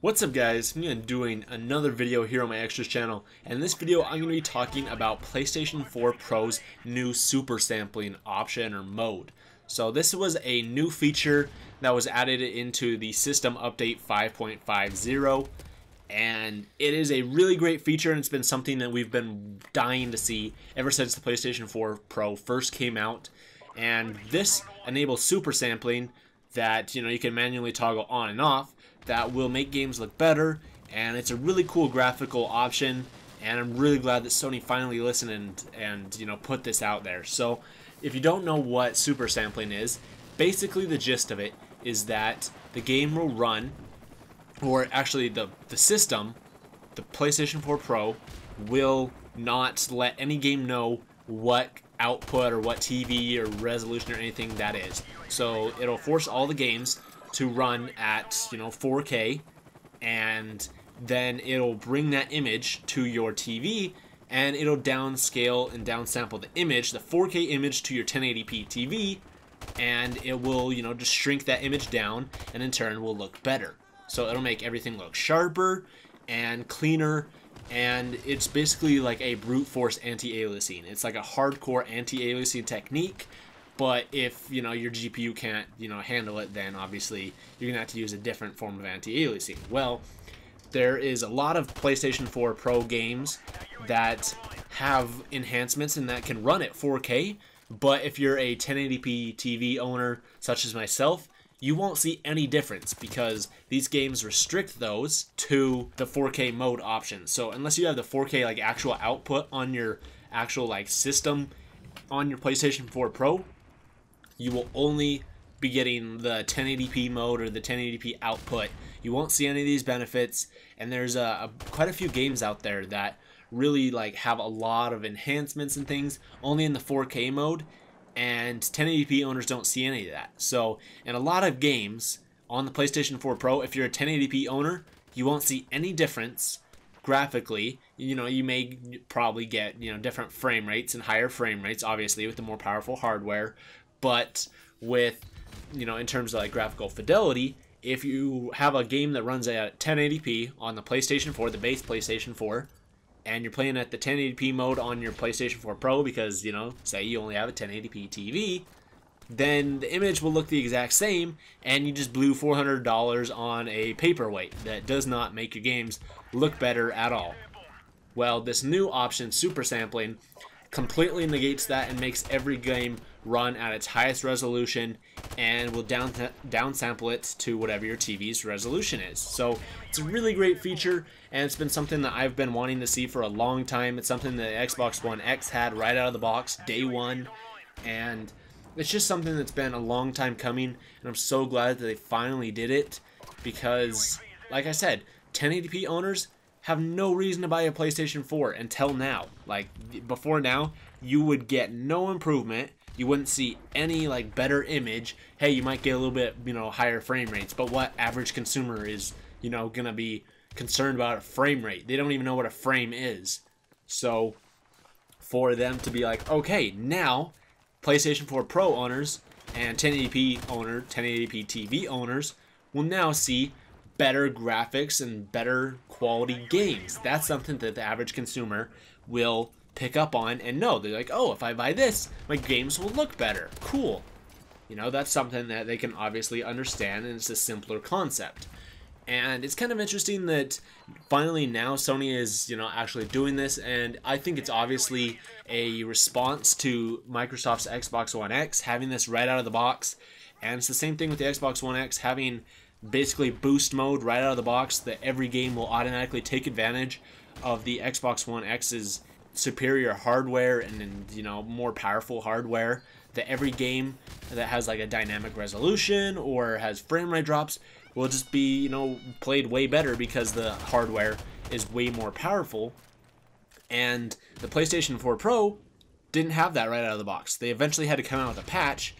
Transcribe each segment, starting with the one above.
What's up guys, I'm going to be doing another video here on my Extras channel, and in this video I'm going to be talking about PlayStation 4 Pro's new super sampling option or mode. So this was a new feature that was added into the system update 5.50, and it is a really great feature, and it's been something that we've been dying to see ever since the PlayStation 4 Pro first came out. And this enables super sampling that you can manually toggle on and off that will make games look better, and it's a really cool graphical option, and I'm really glad that Sony finally listened and put this out there. So if you don't know what super sampling is, basically the gist of it is that the game will run, or actually the system, the PlayStation 4 Pro, will not let any game know what output or what TV or resolution or anything that is. So it'll force all the games to run at 4K, and then it'll bring that image to your TV, and it'll downscale and downsample the image, the 4K image, to your 1080p TV, and it will just shrink that image down, and in turn will look better. So it'll make everything look sharper and cleaner, and it's basically like a brute force anti-aliasing. It's like a hardcore anti-aliasing technique. But if your GPU can't handle it, then obviously you're gonna have to use a different form of anti-aliasing. Well, there is a lot of PlayStation 4 Pro games that have enhancements and that can run at 4K. But if you're a 1080p TV owner, such as myself, you won't see any difference because these games restrict those to the 4K mode option. So unless you have the 4K actual output on your actual system on your PlayStation 4 Pro, you will only be getting the 1080p mode or the 1080p output. You won't see any of these benefits, and there's quite a few games out there that really have a lot of enhancements and things only in the 4K mode, and 1080p owners don't see any of that. So in a lot of games on the PlayStation 4 Pro, if you're a 1080p owner, you won't see any difference graphically. You may probably get different frame rates and higher frame rates, obviously with the more powerful hardware. But with, in terms of graphical fidelity, if you have a game that runs at 1080p on the PlayStation 4, the base PlayStation 4, and you're playing at the 1080p mode on your PlayStation 4 Pro because, say you only have a 1080p TV, then the image will look the exact same, and you just blew $400 on a paperweight that does not make your games look better at all. Well, this new option, super sampling, completely negates that and makes every game run at its highest resolution, and will downsample it to whatever your TV's resolution is. So it's a really great feature, and it's been something that I've been wanting to see for a long time. It's something that Xbox One X had right out of the box, day one, and it's just something that's been a long time coming, and I'm so glad that they finally did it, because like I said, 1080p owners have no reason to buy a PlayStation 4 until now. Before now, you would get no improvement. You wouldn't see any better image. Hey, you might get a little bit higher frame rates, but what average consumer is gonna be concerned about a frame rate? They don't even know what a frame is. So for them to be okay, now PlayStation 4 Pro owners and 1080p TV owners will now see better graphics and better quality games. That's something that the average consumer will pick up on and know. They're oh, if I buy this, my games will look better. Cool. That's something that they can obviously understand, and it's a simpler concept. And it's kind of interesting that finally now Sony is actually doing this, and I think it's obviously a response to Microsoft's Xbox One X having this right out of the box. And it's the same thing with the Xbox One X having basically boost mode right out of the box, that every game will automatically take advantage of the Xbox One X's superior hardware and more powerful hardware, that every game that has a dynamic resolution or has frame rate drops will just be played way better because the hardware is way more powerful. And the PlayStation 4 Pro didn't have that right out of the box. They eventually had to come out with a patch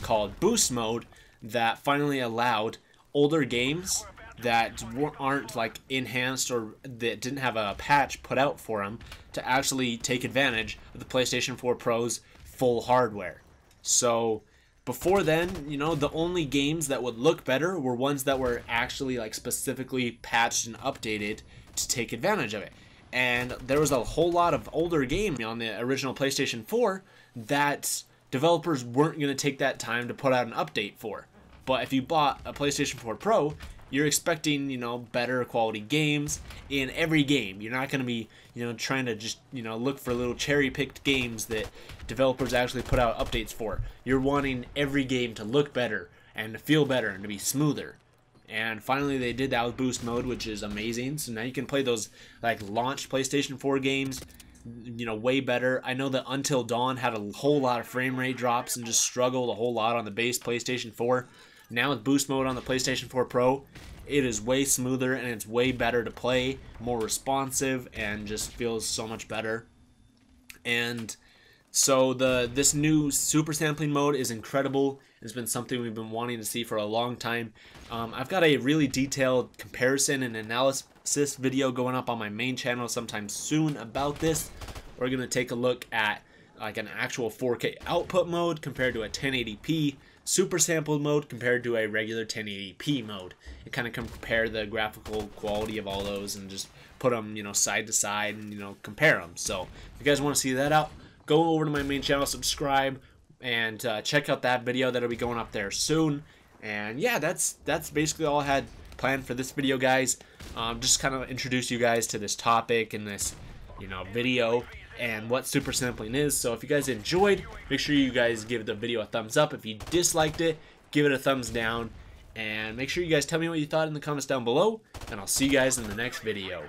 called Boost Mode that finally allowed older games that aren't enhanced or that didn't have a patch put out for them to actually take advantage of the PlayStation 4 Pro's full hardware. So Before then, you know, the only games that would look better were ones that were actually like specifically patched and updated to take advantage of it. And there was a whole lot of older games on the original PlayStation 4 that developers weren't going to take that time to put out an update for. But if you bought a PlayStation 4 Pro, you're expecting, you know, better quality games in every game. You're not going to be, you know, trying to just, you know, look for little cherry-picked games that developers actually put out updates for. You're wanting every game to look better and to feel better and to be smoother. And finally they did that with boost mode, which is amazing. So now you can play those like launch PlayStation 4 games, you know, way better. I know that Until Dawn had a whole lot of frame rate drops and just struggled a whole lot on the base PlayStation 4. Now with boost mode on the PlayStation 4 Pro, it is way smoother and it's way better to play, more responsive, and just feels so much better. And so this new super sampling mode is incredible. It's been something we've been wanting to see for a long time. I've got a really detailed comparison and analysis video going up on my main channel sometime soon about this. We're going to take a look at like an actual 4K output mode compared to a 1080p super sampled mode compared to a regular 1080p mode, and kind of compare the graphical quality of all those and just put them, you know, side to side and, you know, compare them. So if you guys want to see that out, go over to my main channel, subscribe, and check out that video that'll be going up there soon. And yeah, that's basically all I had planned for this video, guys. Just kind of introduce you guys to this topic and this, you know, video and what super sampling is. So if you guys enjoyed, make sure you guys give the video a thumbs up. If you disliked it, give it a thumbs down, and make sure you guys tell me what you thought in the comments down below, and I'll see you guys in the next video.